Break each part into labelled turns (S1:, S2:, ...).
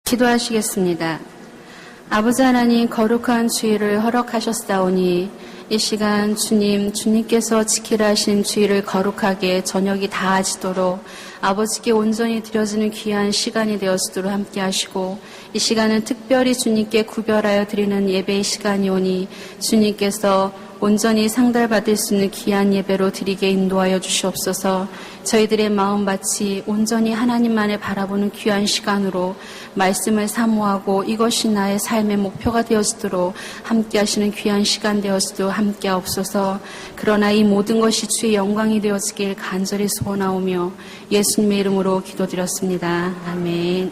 S1: 기도하시겠습니다. 아버지 하나님, 거룩한 주일을 허락하셨사오니 이 시간 주님께서 지키라 하신 주일을 거룩하게 저녁이 다하지도록 아버지께 온전히 드려지는 귀한 시간이 되어지도록 함께 하시고, 이 시간은 특별히 주님께 구별하여 드리는 예배의 시간이 오니 주님께서 온전히 상달받을 수 있는 귀한 예배로 드리게 인도하여 주시옵소서. 저희들의 마음밭이 온전히 하나님만을 바라보는 귀한 시간으로 말씀을 사모하고 이것이 나의 삶의 목표가 되어지도록 함께 하시는 귀한 시간 되어지도록 함께 하옵소서. 그러나 이 모든 것이 주의 영광이 되어지길 간절히 소원하오며 예수님의 이름으로 기도드렸습니다. 아멘.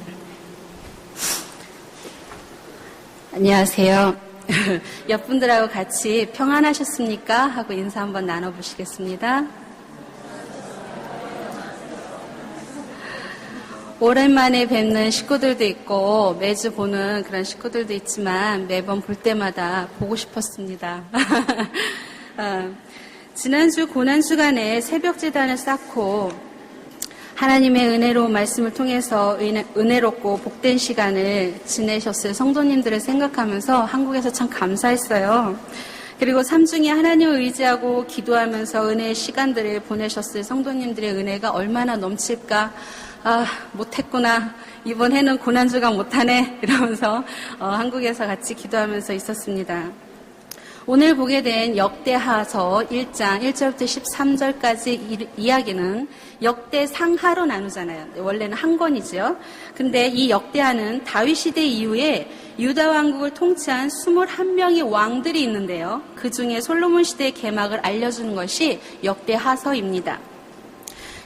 S1: 안녕하세요. 옆 분들하고 같이 평안하셨습니까? 하고 인사 한번 나눠보시겠습니다. 오랜만에 뵙는 식구들도 있고 매주 보는 그런 식구들도 있지만 매번 볼 때마다 보고 싶었습니다. 지난주 고난주간에 새벽제단을 쌓고 하나님의 은혜로운 말씀을 통해서 은혜롭고 복된 시간을 지내셨을 성도님들을 생각하면서 한국에서 참 감사했어요. 그리고 삶중에 하나님을 의지하고 기도하면서 은혜의 시간들을 보내셨을 성도님들의 은혜가 얼마나 넘칠까. 못했구나. 이번 해는 고난주간 못하네. 이러면서 한국에서 같이 기도하면서 있었습니다. 오늘 보게 된 역대하서 1장 1절부터 13절까지 이야기는 역대상하로 나누잖아요. 원래는 한 권이죠. 근데 이 역대하는 다윗 시대 이후에 유다 왕국을 통치한 21명의 왕들이 있는데요. 그 중에 솔로몬 시대의 개막을 알려주는 것이 역대하서입니다.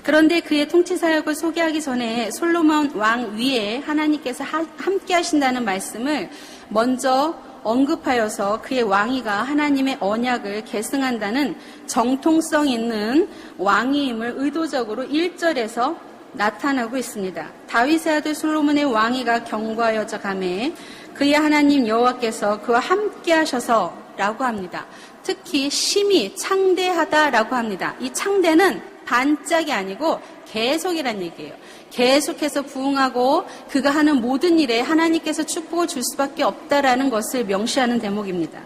S1: 그런데 그의 통치 사역을 소개하기 전에 솔로몬 왕 위에 하나님께서 함께 하신다는 말씀을 먼저 언급하여서 그의 왕위가 하나님의 언약을 계승한다는 정통성 있는 왕위임을 의도적으로 1절에서 나타나고 있습니다. 다윗의 아들 솔로몬의 왕위가 경과하여져 가매 그의 하나님 여호와께서 그와 함께 하셔서 라고 합니다. 특히 심히 창대하다라고 합니다. 이 창대는 반짝이 아니고 계속이란 얘기예요. 계속해서 부응하고 그가 하는 모든 일에 하나님께서 축복을 줄 수밖에 없다라는 것을 명시하는 대목입니다.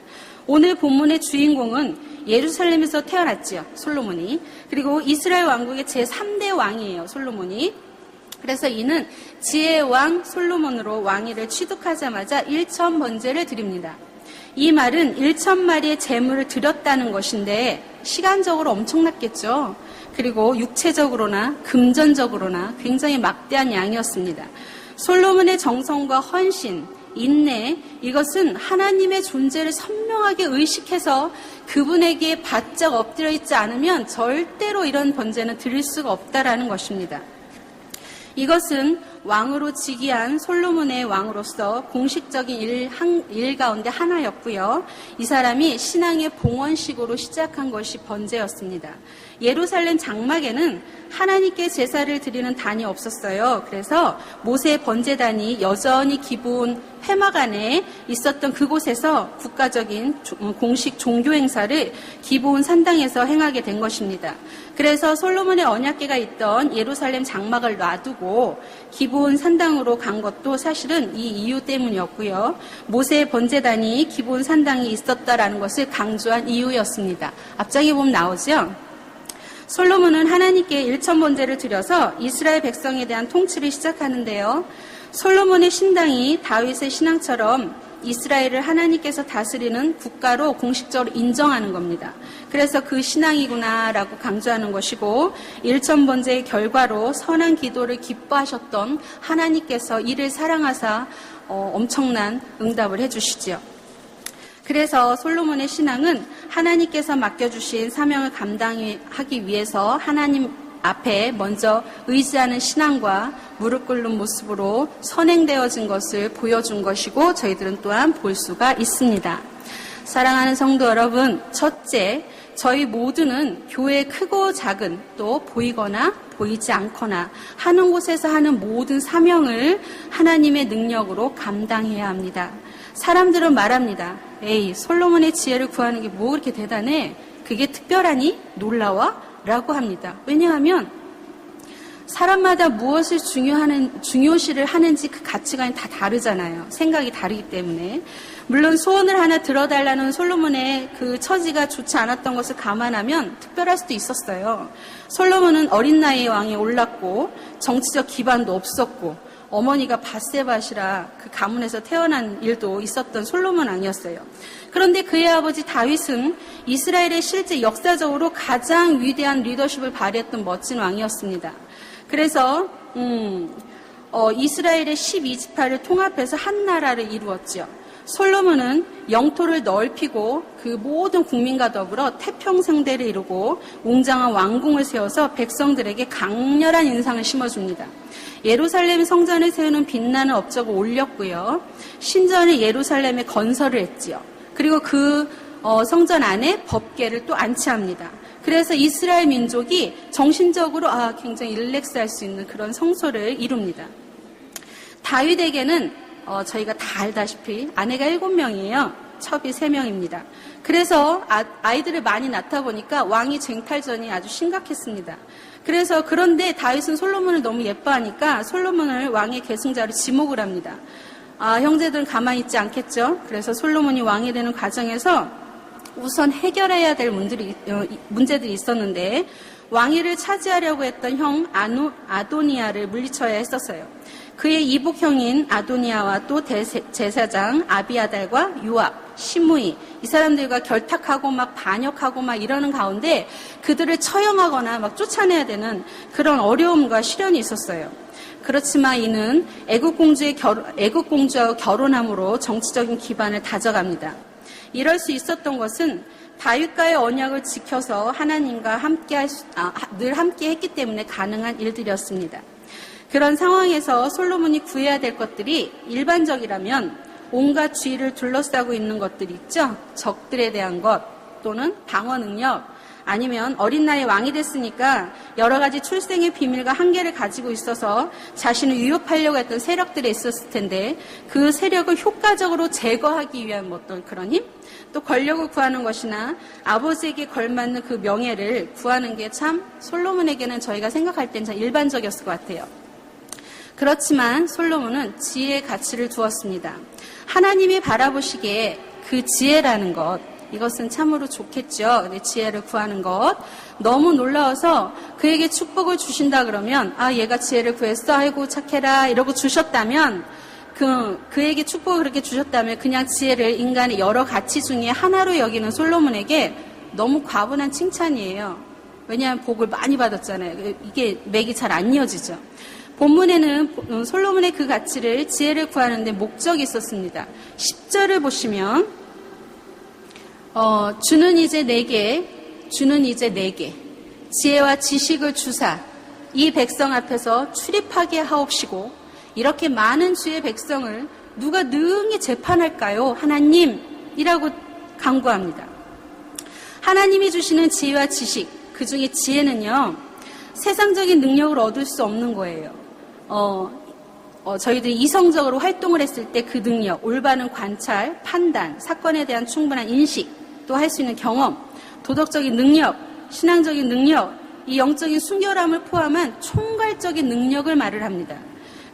S1: 오늘 본문의 주인공은 예루살렘에서 태어났지요. 솔로몬이. 그리고 이스라엘 왕국의 제3대 왕이에요. 솔로몬이. 그래서 이는 지혜의 왕 솔로몬으로 왕위를 취득하자마자 1천 번제를 드립니다. 이 말은 1,000마리의 제물을 드렸다는 것인데 시간적으로 엄청났겠죠. 그리고 육체적으로나 금전적으로나 굉장히 막대한 양이었습니다. 솔로몬의 정성과 헌신, 인내, 이것은 하나님의 존재를 선명하게 의식해서 그분에게 바짝 엎드려 있지 않으면 절대로 이런 번제는 드릴 수가 없다라는 것입니다. 이것은 왕으로 즉위한 솔로몬의 왕으로서 공식적인 일 가운데 하나였고요. 이 사람이 신앙의 봉헌식으로 시작한 것이 번제였습니다. 예루살렘 장막에는 하나님께 제사를 드리는 단이 없었어요. 그래서 모세의 번제단이 여전히 기브온 회막 안에 있었던 그곳에서 국가적인 공식 종교 행사를 기브온 산당에서 행하게 된 것입니다. 그래서 솔로몬의 언약궤가 있던 예루살렘 장막을 놔두고 기브온 산당으로 간 것도 사실은 이 이유 때문이었고요. 모세의 번제단이 기브온 산당에 있었다라는 것을 강조한 이유였습니다. 앞장에 보면 나오죠. 솔로몬은 하나님께 1천 번제를 드려서 이스라엘 백성에 대한 통치를 시작하는데요. 솔로몬의 신당이 다윗의 신앙처럼 이스라엘을 하나님께서 다스리는 국가로 공식적으로 인정하는 겁니다. 그래서 그 신앙이구나라고 강조하는 것이고 1천 번제의 결과로 선한 기도를 기뻐하셨던 하나님께서 이를 사랑하사 엄청난 응답을 해주시지요. 그래서 솔로몬의 신앙은 하나님께서 맡겨주신 사명을 감당하기 위해서 하나님 앞에 먼저 의지하는 신앙과 무릎 꿇는 모습으로 선행되어진 것을 보여준 것이고 저희들은 또한 볼 수가 있습니다. 사랑하는 성도 여러분, 첫째, 저희 모두는 교회 크고 작은 또 보이거나 보이지 않거나 하는 곳에서 하는 모든 사명을 하나님의 능력으로 감당해야 합니다. 사람들은 말합니다. 에이, 솔로몬의 지혜를 구하는 게 뭐 그렇게 대단해? 그게 특별하니? 놀라워? 라고 합니다. 왜냐하면 사람마다 무엇을 중요시를 하는지 그 가치관이 다 다르잖아요. 생각이 다르기 때문에. 물론 소원을 하나 들어달라는 솔로몬의 그 처지가 좋지 않았던 것을 감안하면 특별할 수도 있었어요. 솔로몬은 어린 나이에 왕에 올랐고 정치적 기반도 없었고 어머니가 밧세바시라 그 가문에서 태어난 일도 있었던 솔로몬 아니었어요. 그런데 그의 아버지 다윗은 이스라엘의 실제 역사적으로 가장 위대한 리더십을 발휘했던 멋진 왕이었습니다. 그래서 이스라엘의 12지파를 통합해서 한 나라를 이루었죠. 솔로몬은 영토를 넓히고 그 모든 국민과 더불어 태평성대를 이루고 웅장한 왕궁을 세워서 백성들에게 강렬한 인상을 심어줍니다. 예루살렘 성전을 세우는 빛나는 업적을 올렸고요. 신전을 예루살렘에 건설을 했지요. 그리고 그 성전 안에 법궤를 또 안치합니다. 그래서 이스라엘 민족이 정신적으로 굉장히 릴렉스할 수 있는 그런 성소를 이룹니다. 다윗에게는 저희가 다 알다시피 아내가 7명이에요. 첩이 3명입니다. 그래서 아이들을 많이 낳다 보니까 왕위 쟁탈전이 아주 심각했습니다. 그런데 다윗은 솔로몬을 너무 예뻐하니까 솔로몬을 왕의 계승자로 지목을 합니다. 형제들은 가만히 있지 않겠죠. 그래서 솔로몬이 왕이 되는 과정에서 우선 해결해야 될 문제들이 있었는데 왕위를 차지하려고 했던 형 아도니아를 물리쳐야 했었어요. 그의 이복형인 아도니아와 또 제사장 아비아달과 요압, 시므이 이 사람들과 결탁하고 막 반역하고 막 이러는 가운데 그들을 처형하거나 막 쫓아내야 되는 그런 어려움과 시련이 있었어요. 그렇지만 이는 애국 공주와 결혼함으로 정치적인 기반을 다져갑니다. 이럴 수 있었던 것은 다윗과의 언약을 지켜서 하나님과 늘 함께 했기 때문에 가능한 일들이었습니다. 그런 상황에서 솔로몬이 구해야 될 것들이 일반적이라면 온갖 주의를 둘러싸고 있는 것들이 있죠. 적들에 대한 것 또는 방어 능력 아니면 어린 나이에 왕이 됐으니까 여러 가지 출생의 비밀과 한계를 가지고 있어서 자신을 위협하려고 했던 세력들이 있었을 텐데 그 세력을 효과적으로 제거하기 위한 어떤 그런 힘? 또 권력을 구하는 것이나 아버지에게 걸맞는 그 명예를 구하는 게 참 솔로몬에게는 저희가 생각할 땐 참 일반적이었을 것 같아요. 그렇지만 솔로몬은 지혜의 가치를 두었습니다. 하나님이 바라보시기에 그 지혜라는 것, 이것은 참으로 좋겠죠. 지혜를 구하는 것. 너무 놀라워서 그에게 축복을 주신다 그러면 얘가 지혜를 구했어. 아이고 착해라 이러고 주셨다면 그에게 축복을 그렇게 주셨다면 그냥 지혜를 인간의 여러 가치 중에 하나로 여기는 솔로몬에게 너무 과분한 칭찬이에요. 왜냐하면 복을 많이 받았잖아요. 이게 맥이 잘 안 이어지죠. 본문에는 솔로몬의 그 가치를 지혜를 구하는 데 목적이 있었습니다. 10절을 보시면 주는 이제 내게 지혜와 지식을 주사 이 백성 앞에서 출입하게 하옵시고 이렇게 많은 주의 백성을 누가 능히 재판할까요? 하나님이라고 간구합니다. 하나님이 주시는 지혜와 지식, 그 중에 지혜는요, 세상적인 능력을 얻을 수 없는 거예요. 저희들이 이성적으로 활동을 했을 때 그 능력, 올바른 관찰, 판단, 사건에 대한 충분한 인식, 또 할 수 있는 경험, 도덕적인 능력, 신앙적인 능력, 이 영적인 순결함을 포함한 총괄적인 능력을 말을 합니다.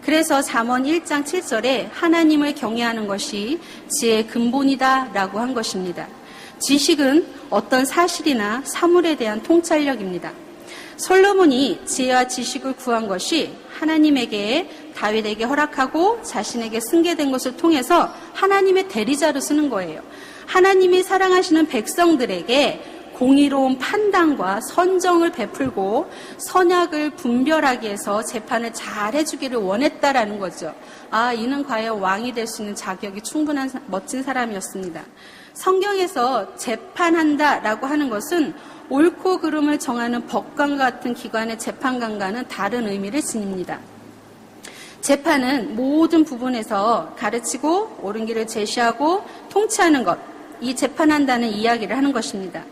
S1: 그래서 잠언 1장 7절에 하나님을 경외하는 것이 지혜의 근본이다 라고 한 것입니다. 지식은 어떤 사실이나 사물에 대한 통찰력입니다. 솔로몬이 지혜와 지식을 구한 것이 하나님에게 다윗에게 허락하고 자신에게 승계된 것을 통해서 하나님의 대리자로 쓰는 거예요. 하나님이 사랑하시는 백성들에게 공의로운 판단과 선정을 베풀고 선악을 분별하기 위해서 재판을 잘 해주기를 원했다라는 거죠. 이는 과연 왕이 될 수 있는 자격이 충분한 멋진 사람이었습니다. 성경에서 재판한다라고 하는 것은 옳고 그름을 정하는 법관과 같은 기관의 재판관과는 다른 의미를 지닙니다. 재판은 모든 부분에서 가르치고 옳은 길을 제시하고 통치하는 것, 이 재판한다는 이야기를 하는 것입니다.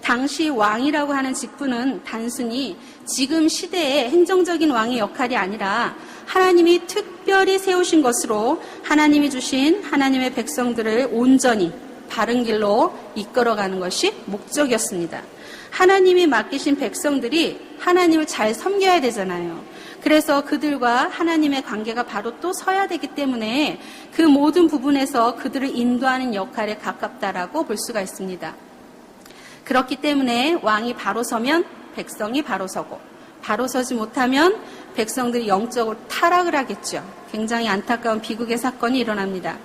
S1: 당시 왕이라고 하는 직분은 단순히 지금 시대의 행정적인 왕의 역할이 아니라 하나님이 특별히 세우신 것으로 하나님이 주신 하나님의 백성들을 온전히 바른 길로 이끌어가는 것이 목적이었습니다. 하나님이 맡기신 백성들이 하나님을 잘 섬겨야 되잖아요. 그래서 그들과 하나님의 관계가 바로 또 서야 되기 때문에 그 모든 부분에서 그들을 인도하는 역할에 가깝다라고 볼 수가 있습니다. 그렇기 때문에 왕이 바로 서면 백성이 바로 서고, 바로 서지 못하면 백성들이 영적으로 타락을 하겠죠. 굉장히 안타까운 비극의 사건이 일어납니다.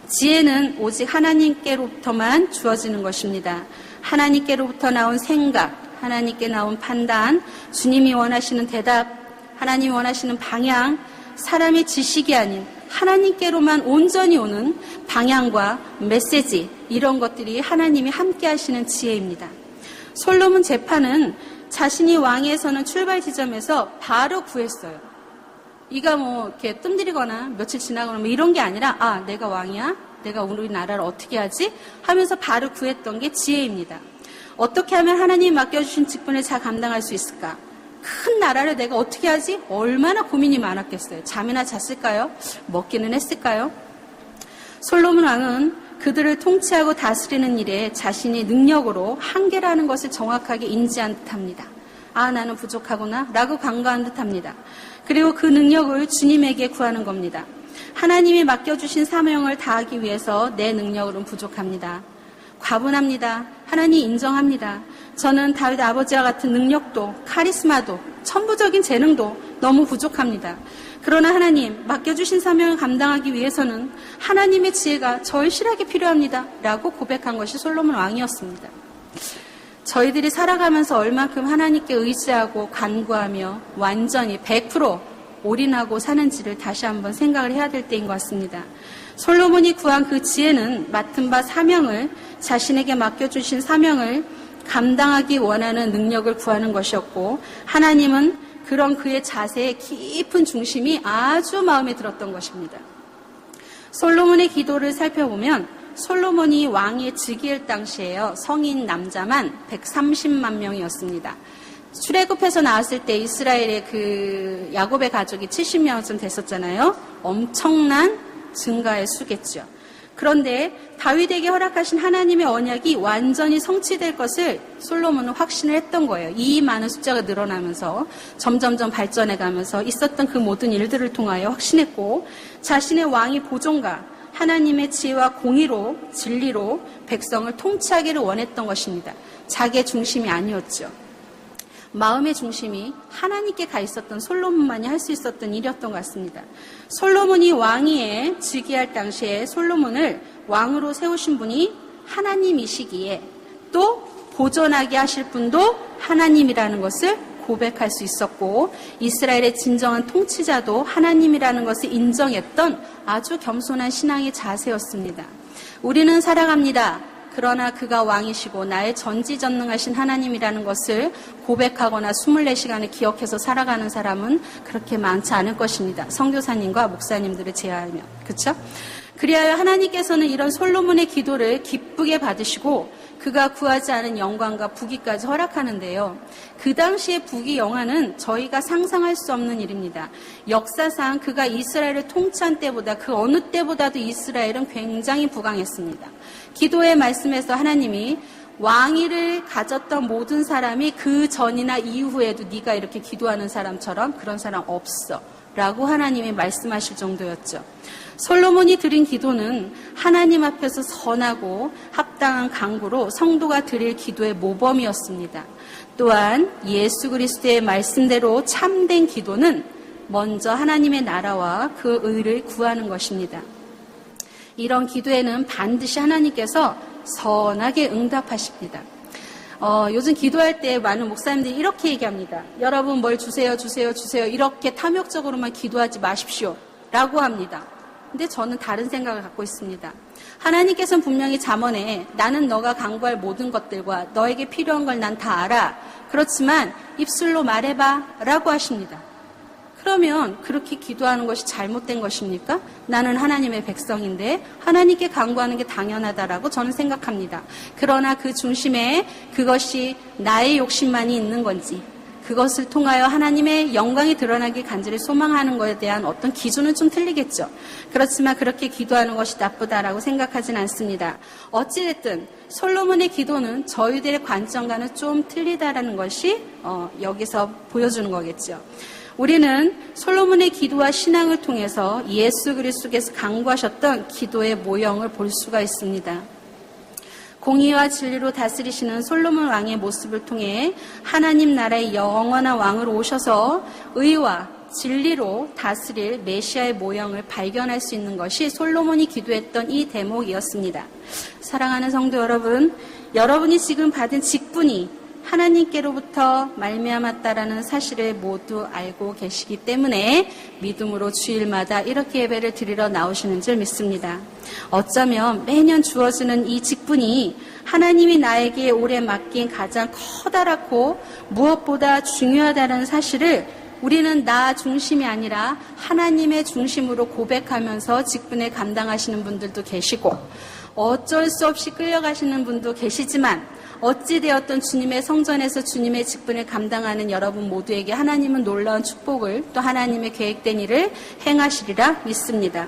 S1: 지혜는 오직 하나님께로부터만 주어지는 것입니다. 하나님께로부터 나온 생각, 하나님께 나온 판단, 주님이 원하시는 대답, 하나님이 원하시는 방향, 사람의 지식이 아닌 하나님께로만 온전히 오는 방향과 메시지, 이런 것들이 하나님이 함께 하시는 지혜입니다. 솔로몬 재판은 자신이 왕위에 서는 출발 지점에서 바로 구했어요. 이가 뭐 이렇게 뜸들이거나 며칠 지나거나 뭐 이런 게 아니라, 아, 내가 왕이야? 내가 우리나라를 어떻게 하지? 하면서 바로 구했던 게 지혜입니다. 어떻게 하면 하나님이 맡겨주신 직분을 잘 감당할 수 있을까? 큰 나라를 내가 어떻게 하지? 얼마나 고민이 많았겠어요. 잠이나 잤을까요? 먹기는 했을까요? 솔로몬 왕은 그들을 통치하고 다스리는 일에 자신의 능력으로 한계라는 것을 정확하게 인지한 듯합니다. 아, 나는 부족하구나 라고 간과한 듯합니다. 그리고 그 능력을 주님에게 구하는 겁니다. 하나님이 맡겨주신 사명을 다하기 위해서 내 능력으로는 부족합니다. 과분합니다. 하나님 인정합니다. 저는 다윗 아버지와 같은 능력도 카리스마도 천부적인 재능도 너무 부족합니다. 그러나 하나님 맡겨주신 사명을 감당하기 위해서는 하나님의 지혜가 절실하게 필요합니다 라고 고백한 것이 솔로몬 왕이었습니다. 저희들이 살아가면서 얼만큼 하나님께 의지하고 간구하며 완전히 100% 올인하고 사는지를 다시 한번 생각을 해야 될 때인 것 같습니다. 솔로몬이 구한 그 지혜는 맡은 바 사명을, 자신에게 맡겨주신 사명을 감당하기 원하는 능력을 구하는 것이었고, 하나님은 그런 그의 자세의 깊은 중심이 아주 마음에 들었던 것입니다. 솔로몬의 기도를 살펴보면 솔로몬이 왕위에 즉위할 당시에요, 성인 남자만 130만 명이었습니다. 출애굽해서 나왔을 때 이스라엘의 그 야곱의 가족이 70명쯤 됐었잖아요. 엄청난 증가의 수겠죠. 그런데 다윗에게 허락하신 하나님의 언약이 완전히 성취될 것을 솔로몬은 확신을 했던 거예요. 이 많은 숫자가 늘어나면서 점점점 발전해가면서 있었던 그 모든 일들을 통하여 확신했고, 자신의 왕위 보존과 하나님의 지혜와 공의로, 진리로 백성을 통치하기를 원했던 것입니다. 자기의 중심이 아니었죠. 마음의 중심이 하나님께 가 있었던 솔로몬만이 할 수 있었던 일이었던 것 같습니다. 솔로몬이 왕위에 즉위할 당시에 솔로몬을 왕으로 세우신 분이 하나님이시기에 또 보존하게 하실 분도 하나님이라는 것을 고백할 수 있었고, 이스라엘의 진정한 통치자도 하나님이라는 것을 인정했던 아주 겸손한 신앙의 자세였습니다. 우리는 살아갑니다. 그러나 그가 왕이시고 나의 전지전능하신 하나님이라는 것을 고백하거나 24시간을 기억해서 살아가는 사람은 그렇게 많지 않을 것입니다. 선교사님과 목사님들을 제외하면. 그렇죠? 그리하여 하나님께서는 이런 솔로몬의 기도를 기쁘게 받으시고 그가 구하지 않은 영광과 부귀까지 허락하는데요. 그 당시의 부귀 영화는 저희가 상상할 수 없는 일입니다. 역사상 그가 이스라엘을 통치한 때보다 그 어느 때보다도 이스라엘은 굉장히 부강했습니다. 기도의 말씀에서 하나님이 왕위를 가졌던 모든 사람이 그 전이나 이후에도 네가 이렇게 기도하는 사람처럼 그런 사람 없어 라고 하나님이 말씀하실 정도였죠. 솔로몬이 드린 기도는 하나님 앞에서 선하고 합당한 간구로 성도가 드릴 기도의 모범이었습니다. 또한 예수 그리스도의 말씀대로 참된 기도는 먼저 하나님의 나라와 그 의를 구하는 것입니다. 이런 기도에는 반드시 하나님께서 선하게 응답하십니다. 요즘 기도할 때 많은 목사님들이 이렇게 얘기합니다. 여러분 뭘 주세요, 주세요, 주세요. 이렇게 탐욕적으로만 기도하지 마십시오. 라고 합니다. 근데 저는 다른 생각을 갖고 있습니다. 하나님께서는 분명히 잠언에 나는 너가 간구할 모든 것들과 너에게 필요한 걸 난 다 알아. 그렇지만 입술로 말해봐. 라고 하십니다. 그러면 그렇게 기도하는 것이 잘못된 것입니까? 나는 하나님의 백성인데 하나님께 간구하는 게 당연하다라고 저는 생각합니다. 그러나 그 중심에 그것이 나의 욕심만이 있는 건지, 그것을 통하여 하나님의 영광이 드러나길 간절히 소망하는 것에 대한 어떤 기준은 좀 틀리겠죠. 그렇지만 그렇게 기도하는 것이 나쁘다라고 생각하진 않습니다. 어찌됐든 솔로몬의 기도는 저희들의 관점과는 좀 틀리다라는 것이 여기서 보여주는 거겠죠. 우리는 솔로몬의 기도와 신앙을 통해서 예수 그리스도께서 강구하셨던 기도의 모형을 볼 수가 있습니다. 공의와 진리로 다스리시는 솔로몬 왕의 모습을 통해 하나님 나라의 영원한 왕으로 오셔서 의와 진리로 다스릴 메시아의 모형을 발견할 수 있는 것이 솔로몬이 기도했던 이 대목이었습니다. 사랑하는 성도 여러분, 여러분이 지금 받은 직분이 하나님께로부터 말미암았다라는 사실을 모두 알고 계시기 때문에 믿음으로 주일마다 이렇게 예배를 드리러 나오시는 줄 믿습니다. 어쩌면 매년 주어지는 이 직분이 하나님이 나에게 올해 맡긴 가장 커다랗고 무엇보다 중요하다는 사실을 우리는 나 중심이 아니라 하나님의 중심으로 고백하면서 직분을 감당하시는 분들도 계시고 어쩔 수 없이 끌려가시는 분도 계시지만 어찌되었던 주님의 성전에서 주님의 직분을 감당하는 여러분 모두에게 하나님은 놀라운 축복을 또 하나님의 계획된 일을 행하시리라 믿습니다.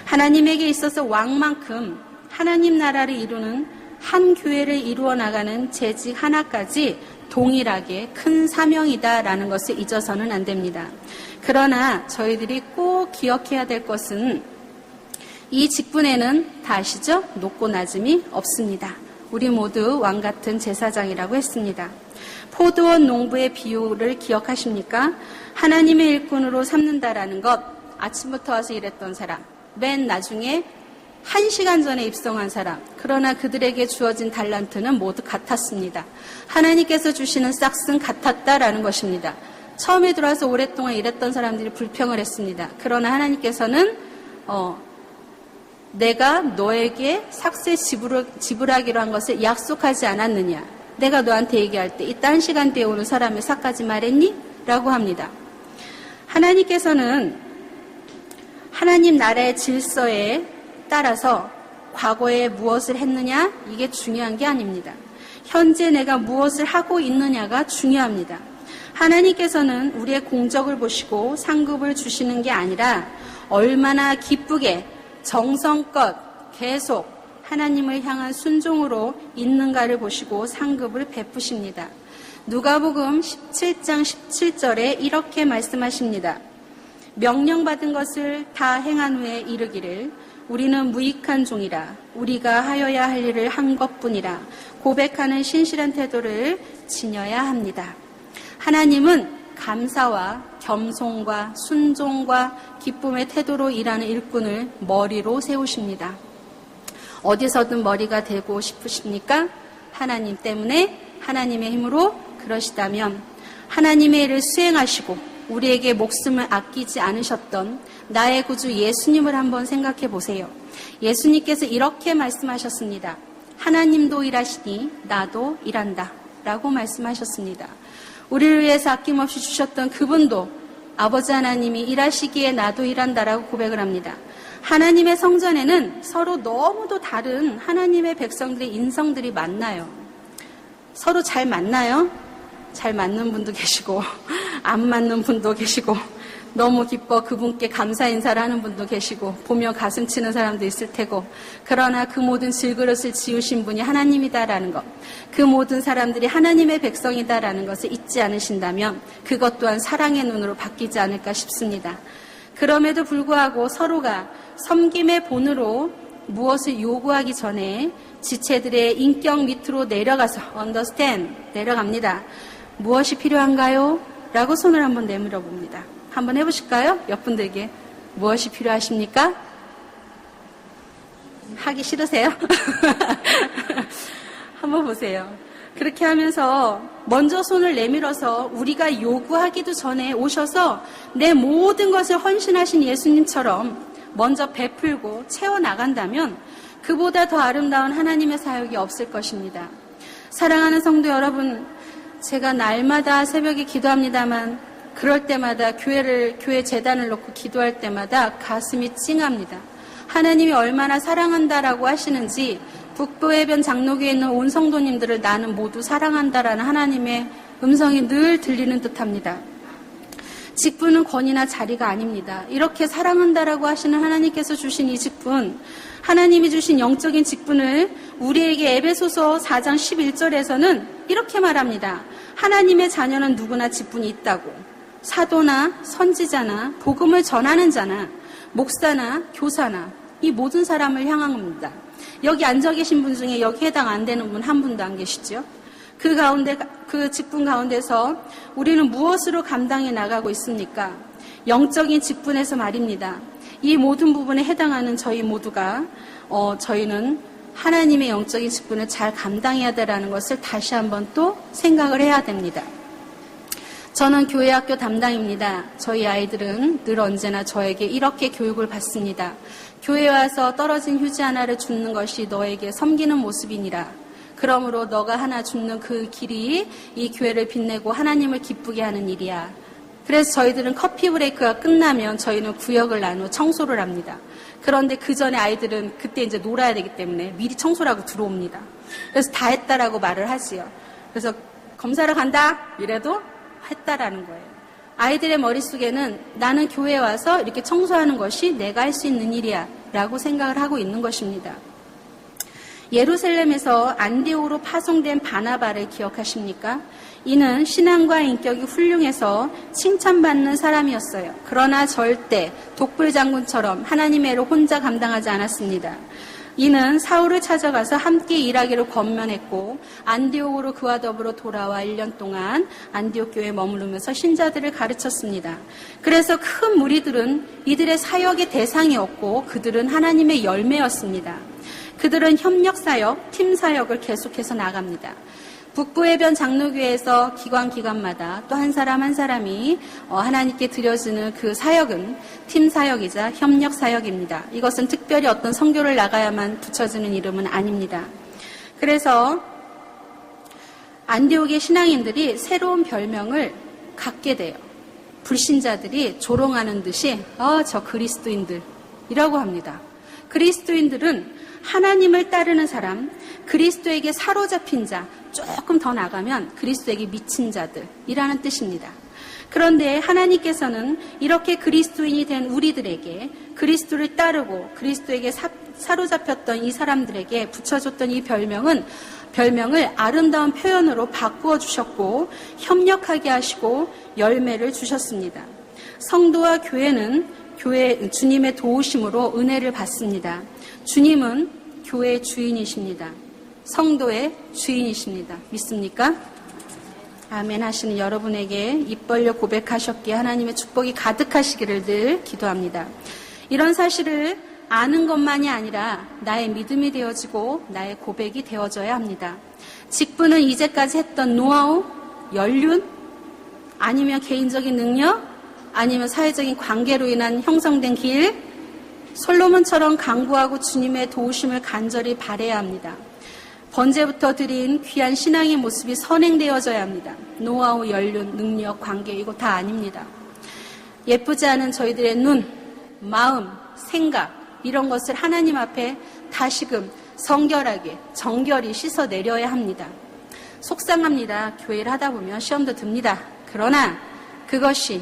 S1: 하나님에게 있어서 왕만큼 하나님 나라를 이루는 한 교회를 이루어 나가는 재직 하나까지 동일하게 큰 사명이다라는 것을 잊어서는 안 됩니다. 그러나 저희들이 꼭 기억해야 될 것은 이 직분에는 다 아시죠? 높고 낮음이 없습니다. 우리 모두 왕같은 제사장이라고 했습니다. 포도원 농부의 비유를 기억하십니까? 하나님의 일꾼으로 삼는다라는 것, 아침부터 와서 일했던 사람, 맨 나중에 1시간 전에 입성한 사람, 그러나 그들에게 주어진 달란트는 모두 같았습니다. 하나님께서 주시는 싹은 같았다라는 것입니다. 처음에 들어와서 오랫동안 일했던 사람들이 불평을 했습니다. 그러나 하나님께서는 내가 너에게 삭세 지불하기로 한 것을 약속하지 않았느냐? 내가 너한테 얘기할 때 이딴 시간대에 오는 사람의 삭까지 말했니? 라고 합니다. 하나님께서는 하나님 나라의 질서에 따라서 과거에 무엇을 했느냐? 이게 중요한 게 아닙니다. 현재 내가 무엇을 하고 있느냐가 중요합니다. 하나님께서는 우리의 공적을 보시고 상급을 주시는 게 아니라 얼마나 기쁘게 정성껏 계속 하나님을 향한 순종으로 있는가를 보시고 상급을 베푸십니다. 누가복음 17장 17절에 이렇게 말씀하십니다. 명령받은 것을 다 행한 후에 이르기를 우리는 무익한 종이라 우리가 하여야 할 일을 한 것뿐이라 고백하는 신실한 태도를 지녀야 합니다. 하나님은 감사와 겸손과 순종과 기쁨의 태도로 일하는 일꾼을 머리로 세우십니다. 어디서든 머리가 되고 싶으십니까? 하나님 때문에 하나님의 힘으로 그러시다면 하나님의 일을 수행하시고 우리에게 목숨을 아끼지 않으셨던 나의 구주 예수님을 한번 생각해 보세요. 예수님께서 이렇게 말씀하셨습니다. 하나님도 일하시니 나도 일한다 라고 말씀하셨습니다. 우리를 위해서 아낌없이 주셨던 그분도 아버지 하나님이 일하시기에 나도 일한다라고 고백을 합니다. 하나님의 성전에는 서로 너무도 다른 하나님의 백성들의 인성들이 만나요. 서로 잘 만나요? 잘 맞는 분도 계시고 안 맞는 분도 계시고 너무 기뻐 그분께 감사 인사를 하는 분도 계시고 보며 가슴 치는 사람도 있을 테고 그러나 그 모든 질그릇을 지으신 분이 하나님이다라는 것, 그 모든 사람들이 하나님의 백성이다라는 것을 잊지 않으신다면 그것 또한 사랑의 눈으로 바뀌지 않을까 싶습니다. 그럼에도 불구하고 서로가 섬김의 본으로 무엇을 요구하기 전에 지체들의 인격 밑으로 내려가서 understand, 내려갑니다. 무엇이 필요한가요? 라고 손을 한번 내밀어 봅니다. 한번 해보실까요? 옆 분들에게 무엇이 필요하십니까? 하기 싫으세요? 한번 보세요. 그렇게 하면서 먼저 손을 내밀어서 우리가 요구하기도 전에 오셔서 내 모든 것을 헌신하신 예수님처럼 먼저 베풀고 채워나간다면 그보다 더 아름다운 하나님의 사역이 없을 것입니다. 사랑하는 성도 여러분, 제가 날마다 새벽에 기도합니다만 그럴 때마다 교회 재단을 놓고 기도할 때마다 가슴이 찡합니다. 하나님이 얼마나 사랑한다라고 하시는지 북부해변 장로교에 있는 온 성도님들을 나는 모두 사랑한다라는 하나님의 음성이 늘 들리는 듯합니다. 직분은 권위나 자리가 아닙니다. 이렇게 사랑한다라고 하시는 하나님께서 주신 이 직분, 하나님이 주신 영적인 직분을 우리에게 에베소서 4장 11절에서는 이렇게 말합니다. 하나님의 자녀는 누구나 직분이 있다고. 사도나 선지자나 복음을 전하는 자나 목사나 교사나 이 모든 사람을 향한 겁니다. 여기 앉아 계신 분 중에 여기 해당 안 되는 분 한 분도 안 계시죠? 그 가운데, 그 직분 가운데서 우리는 무엇으로 감당해 나가고 있습니까? 영적인 직분에서 말입니다. 이 모든 부분에 해당하는 저희 모두가 저희는 하나님의 영적인 직분을 잘 감당해야 되라는 것을 다시 한번 또 생각을 해야 됩니다. 저는 교회학교 담당입니다. 저희 아이들은 늘 언제나 저에게 이렇게 교육을 받습니다. 교회에 와서 떨어진 휴지 하나를 줍는 것이 너에게 섬기는 모습이니라. 그러므로 너가 하나 줍는 그 길이 이 교회를 빛내고 하나님을 기쁘게 하는 일이야. 그래서 저희들은 커피 브레이크가 끝나면 저희는 구역을 나누어 청소를 합니다. 그런데 그 전에 아이들은 그때 이제 놀아야 되기 때문에 미리 청소를 하고 들어옵니다. 그래서 다 했다라고 말을 하지요. 그래서 검사를 간다 이래도 했다라는 거예요. 아이들의 머릿속에는 나는 교회에 와서 이렇게 청소하는 것이 내가 할 수 있는 일이야 라고 생각을 하고 있는 것입니다. 예루살렘에서 안디옥으로 파송된 바나바를 기억하십니까? 이는 신앙과 인격이 훌륭해서 칭찬받는 사람이었어요. 그러나 절대 독불장군처럼 하나님의 일을 혼자 감당하지 않았습니다. 이는 사울을 찾아가서 함께 일하기를 권면했고 안디옥으로 그와 더불어 돌아와 1년 동안 안디옥 교회에 머무르면서 신자들을 가르쳤습니다. 그래서 큰 무리들은 이들의 사역의 대상이었고 그들은 하나님의 열매였습니다. 그들은 협력사역, 팀사역을 계속해서 나갑니다. 북부해변 장로교회에서 기관마다 또 한 사람 한 사람이 하나님께 드려지는 그 사역은 팀사역이자 협력사역입니다. 이것은 특별히 어떤 선교를 나가야만 붙여지는 이름은 아닙니다. 그래서 안디옥의 신앙인들이 새로운 별명을 갖게 돼요. 불신자들이 조롱하는 듯이 저 그리스도인들이라고 합니다. 그리스도인들은 하나님을 따르는 사람, 그리스도에게 사로잡힌 자, 조금 더 나가면 그리스도에게 미친 자들이라는 뜻입니다. 그런데 하나님께서는 이렇게 그리스도인이 된 우리들에게 그리스도를 따르고 그리스도에게 사로잡혔던 이 사람들에게 붙여줬던 이 별명을 아름다운 표현으로 바꾸어 주셨고 협력하게 하시고 열매를 주셨습니다. 성도와 교회는 주님의 도우심으로 은혜를 받습니다. 주님은 교회의 주인이십니다. 성도의 주인이십니다. 믿습니까? 아멘 하시는 여러분에게 입 벌려 고백하셨기에 하나님의 축복이 가득하시기를 늘 기도합니다. 이런 사실을 아는 것만이 아니라 나의 믿음이 되어지고 나의 고백이 되어져야 합니다. 직분은 이제까지 했던 노하우, 연륜, 아니면 개인적인 능력, 아니면 사회적인 관계로 인한 형성된 길, 솔로몬처럼 강구하고 주님의 도우심을 간절히 바라야 합니다. 번제부터 드린 귀한 신앙의 모습이 선행되어져야 합니다. 노하우, 연륜, 능력, 관계 이거 다 아닙니다. 예쁘지 않은 저희들의 눈, 마음, 생각 이런 것을 하나님 앞에 다시금 성결하게 정결히 씻어내려야 합니다. 속상합니다. 교회를 하다 보면 시험도 듭니다. 그러나 그것이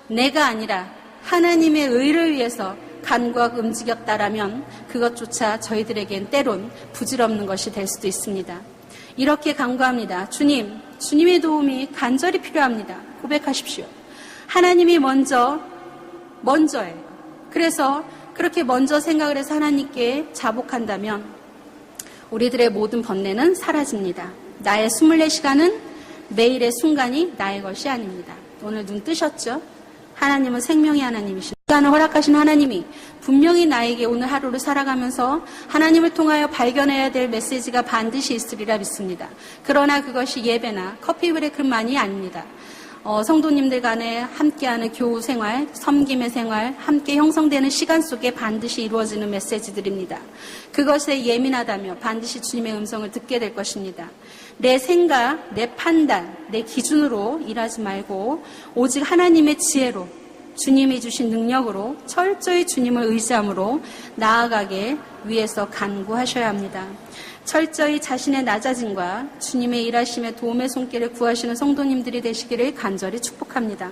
S1: 내가 아니라 하나님의 의를 위해서 간구하고 움직였다라면 그것조차 저희들에겐 때론 부질없는 것이 될 수도 있습니다. 이렇게 간구합니다. 주님의 도움이 간절히 필요합니다. 고백하십시오. 하나님이 먼저예요. 그래서 그렇게 먼저 생각을 해서 하나님께 자복한다면 우리들의 모든 번뇌는 사라집니다. 나의 24시간은 매일의 순간이 나의 것이 아닙니다. 오늘 눈 뜨셨죠? 하나님은 생명의 하나님이십니다. 시간을 허락하신 하나님이 분명히 나에게 오늘 하루를 살아가면서 하나님을 통하여 발견해야 될 메시지가 반드시 있으리라 믿습니다. 그러나 그것이 예배나 커피 브레이크만이 아닙니다. 성도님들 간에 함께하는 교우 생활, 섬김의 생활, 함께 형성되는 시간 속에 반드시 이루어지는 메시지들입니다. 그것에 예민하다면 반드시 주님의 음성을 듣게 될 것입니다. 내 생각, 내 판단, 내 기준으로 일하지 말고 오직 하나님의 지혜로 주님이 주신 능력으로 철저히 주님을 의지함으로 나아가게 위해서 간구하셔야 합니다. 철저히 자신의 낮아짐과 주님의 일하심에 도움의 손길을 구하시는 성도님들이 되시기를 간절히 축복합니다.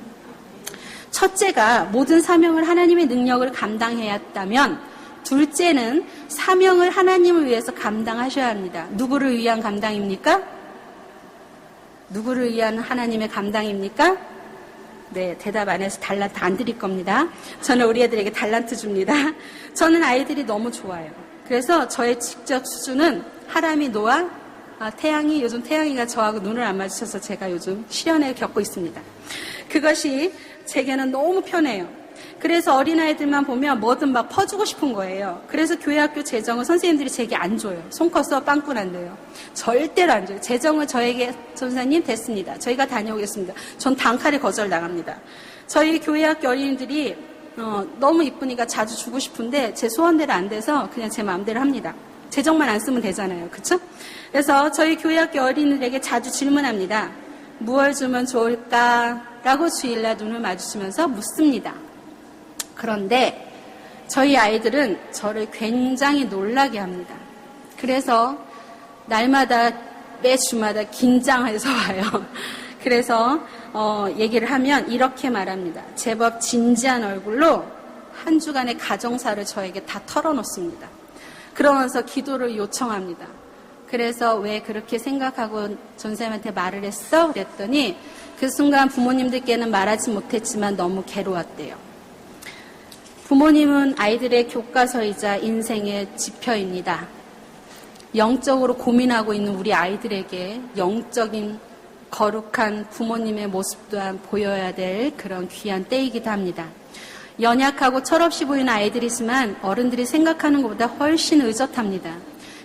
S1: 첫째가 모든 사명을 하나님의 능력을 감당해야 했다면 둘째는 사명을 하나님을 위해서 감당하셔야 합니다. 누구를 위한 감당입니까? 누구를 위한 하나님의 감당입니까? 네, 대답 안 해서 달란트 안 드릴 겁니다. 저는 우리 애들에게 달란트 줍니다. 저는 아이들이 너무 좋아요. 그래서 저의 직접 수준은 하람이 노아, 태양이, 요즘 태양이가 저하고 눈을 안 마주쳐서 제가 요즘 시련을 겪고 있습니다. 그것이 제게는 너무 편해요. 그래서 어린아이들만 보면 뭐든 막 퍼주고 싶은 거예요. 그래서 교회학교 재정을 선생님들이 제게 안 줘요. 손 커서 빵꾸 난대요. 절대로 안 줘요. 재정을 저에게 전사님 됐습니다. 저희가 다녀오겠습니다. 전 단칼에 거절당합니다. 저희 교회학교 어린이들이 너무 이쁘니까 자주 주고 싶은데 제 소원대로 안 돼서 그냥 제 마음대로 합니다. 재정만 안 쓰면 되잖아요. 그렇죠? 그래서 저희 교회학교 어린이들에게 자주 질문합니다. 무엇을 주면 좋을까? 라고 주일날 눈을 마주치면서 묻습니다. 그런데 저희 아이들은 저를 굉장히 놀라게 합니다. 그래서 날마다 매 주마다 긴장해서 와요. 그래서 얘기를 하면 이렇게 말합니다. 제법 진지한 얼굴로 한 주간의 가정사를 저에게 다 털어놓습니다. 그러면서 기도를 요청합니다. 그래서 왜 그렇게 생각하고 전사님한테 말을 했어? 그랬더니 그 순간 부모님들께는 말하지 못했지만 너무 괴로웠대요. 부모님은 아이들의 교과서이자 인생의 지표입니다. 영적으로 고민하고 있는 우리 아이들에게 영적인 거룩한 부모님의 모습 또한 보여야 될 그런 귀한 때이기도 합니다. 연약하고 철없이 보이는 아이들이지만 어른들이 생각하는 것보다 훨씬 의젓합니다.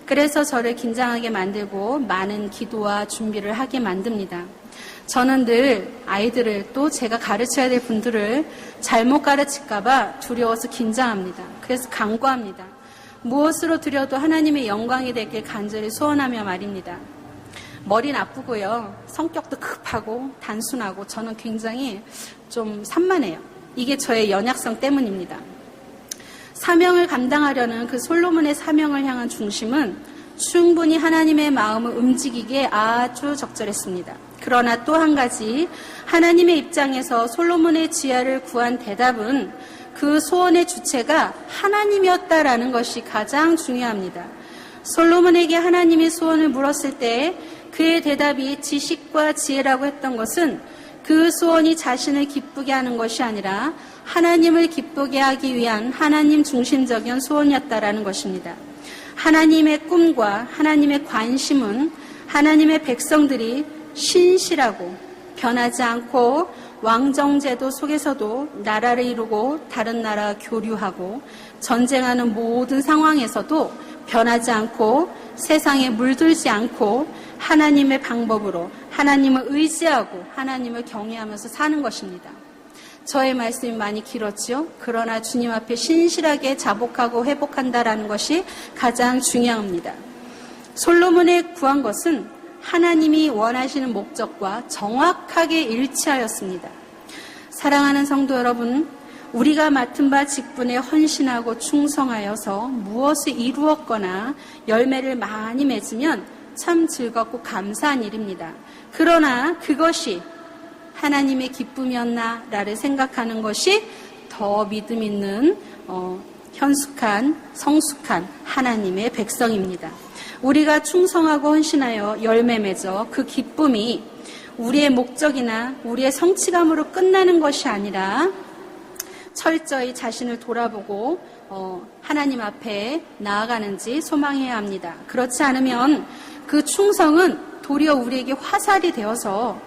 S1: 그래서 저를 긴장하게 만들고 많은 기도와 준비를 하게 만듭니다. 저는 늘 아이들을 또 제가 가르쳐야 될 분들을 잘못 가르칠까봐 두려워서 긴장합니다. 그래서 간구합니다. 무엇으로 드려도 하나님의 영광이 되길 간절히 소원하며 말입니다. 머리 나쁘고요. 성격도 급하고 단순하고 저는 굉장히 좀 산만해요. 이게 저의 연약성 때문입니다. 사명을 감당하려는 그 솔로몬의 사명을 향한 중심은 충분히 하나님의 마음을 움직이기에 아주 적절했습니다. 그러나 또 한 가지 하나님의 입장에서 솔로몬의 지혜를 구한 대답은 그 소원의 주체가 하나님이었다라는 것이 가장 중요합니다. 솔로몬에게 하나님의 소원을 물었을 때 그의 대답이 지식과 지혜라고 했던 것은 그 소원이 자신을 기쁘게 하는 것이 아니라 하나님을 기쁘게 하기 위한 하나님 중심적인 소원이었다라는 것입니다. 하나님의 꿈과 하나님의 관심은 하나님의 백성들이 신실하고 변하지 않고 왕정제도 속에서도 나라를 이루고 다른 나라와 교류하고 전쟁하는 모든 상황에서도 변하지 않고 세상에 물들지 않고 하나님의 방법으로 하나님을 의지하고 하나님을 경외하면서 사는 것입니다. 저의 말씀이 많이 길었죠. 그러나 주님 앞에 신실하게 자복하고 회복한다라는 것이 가장 중요합니다. 솔로몬의 구한 것은 하나님이 원하시는 목적과 정확하게 일치하였습니다. 사랑하는 성도 여러분, 우리가 맡은 바 직분에 헌신하고 충성하여서 무엇을 이루었거나 열매를 많이 맺으면 참 즐겁고 감사한 일입니다. 그러나 그것이 하나님의 기쁨이었나라를 생각하는 것이 더 믿음 있는 현숙한 성숙한 하나님의 백성입니다. 우리가 충성하고 헌신하여 열매 맺어 그 기쁨이 우리의 목적이나 우리의 성취감으로 끝나는 것이 아니라 철저히 자신을 돌아보고 하나님 앞에 나아가는지 소망해야 합니다. 그렇지 않으면 그 충성은 도리어 우리에게 화살이 되어서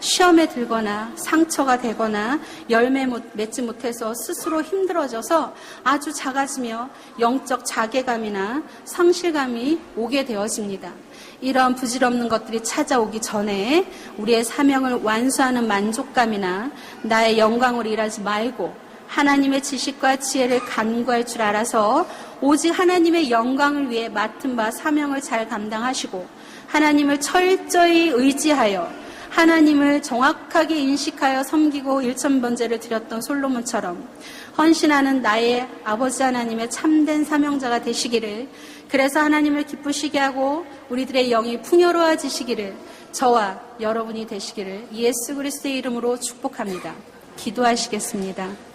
S1: 시험에 들거나 상처가 되거나 열매 맺지 못해서 스스로 힘들어져서 아주 작아지며 영적 자괴감이나 상실감이 오게 되어집니다. 이런 부질없는 것들이 찾아오기 전에 우리의 사명을 완수하는 만족감이나 나의 영광으로 일하지 말고 하나님의 지식과 지혜를 간구할 줄 알아서 오직 하나님의 영광을 위해 맡은 바 사명을 잘 감당하시고 하나님을 철저히 의지하여 하나님을 정확하게 인식하여 섬기고 일천번제를 드렸던 솔로몬처럼 헌신하는 나의 아버지 하나님의 참된 사명자가 되시기를, 그래서 하나님을 기쁘시게 하고 우리들의 영이 풍요로워지시기를 저와 여러분이 되시기를 예수 그리스도의 이름으로 축복합니다. 기도하시겠습니다.